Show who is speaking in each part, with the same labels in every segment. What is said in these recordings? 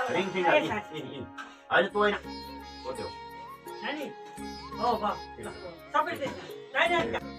Speaker 1: ring finger अहिले तँ हो त्यो
Speaker 2: नानी हो भयो सबै चाहिन्छ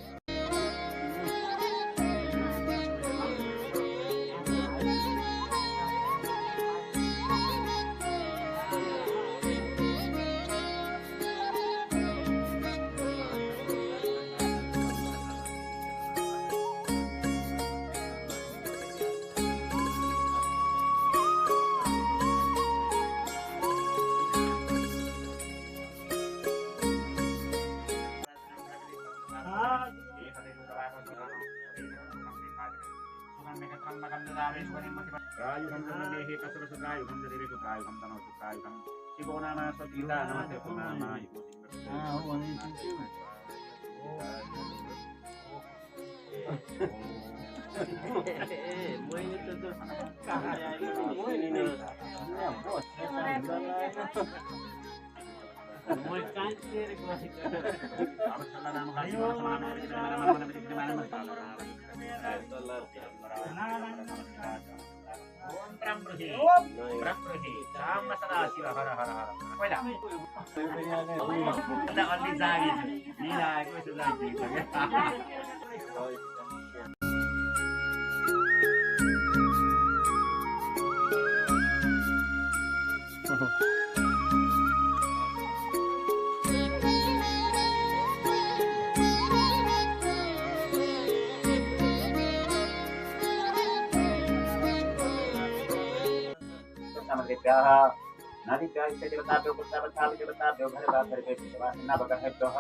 Speaker 1: नादिका देवताभ्यो पुत्रवत्साभ्यो देवताभ्यो घरवासर्भ्यो विश्वासनाभगहेभ्यः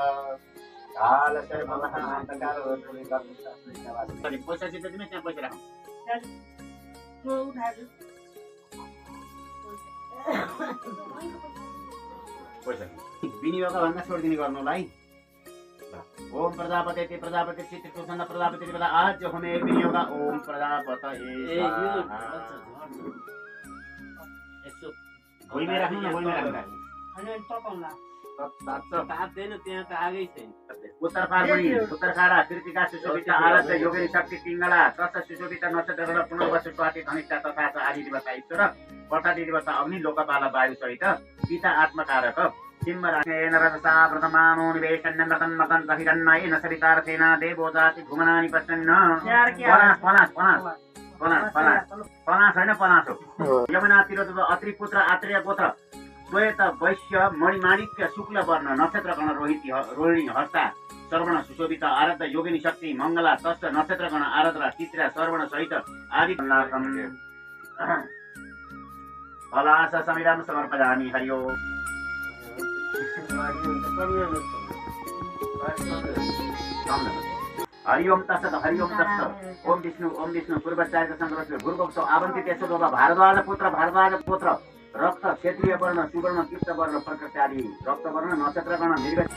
Speaker 1: कालसर्वमहान्तकारो सरी पैसा चाहिँ तिमी त्यहाँ पैसा राख्नु पैसा विनियोग भन्दा छोडिदिने गर्नुलाई ओम प्रजापति प्रजापति चित्तकुसन्द प्रजापति बेला आज हुने विनियोग ओम प्रजापति भुइँमै राख्नु न भुइँमै राख्नु उत्तरकारा कृतिका सुशोभिता आराध्य योगिनी शक्ति पिङ्गला तस सुशोभिता नक्षत्र पुनर्वसु स्वाति धनिष्ठा तथा आदि दिवस ईश्वर वर्षादि दिवस अग्नि लोकपाल वायु सहित पिता आत्मकारक सिंहराजेन रजसा व्रतमानो निवेशन्यमृतन्मतन् सहिरन्नयेन सरितार्थेन देवो जाति घुमनानि पश्यन्न पनास होइन पनास हो यमुना तीर अत्रि पुत्र आत्रेय गोत्र श्वेत वैश्य मणिमाणिक्य शुक्ल वर्ण नक्षत्र गण रोहिणी हस्ता श्रवण सुशोभिता आराध्य योगिनी शक्ति मंगला तस् नक्षत्र गण आराध्रा चित्रा श्रवण सहित आदि पलास समिराम समर्पयामि हरि ओम हरि ओम तत्सत् हरि ओम तत्सत् ओम विष्णु पूर्वचार्य संग्रह भूर्भुवस्व आवन्तित यशोदोभा भारद्वाज पुत्र रक्त क्षेत्रीय वर्ण सुवर्ण कृष्ण वर्ण प्रकृत्यादि रक्त वर्ण नक्षत्र गण निर्गत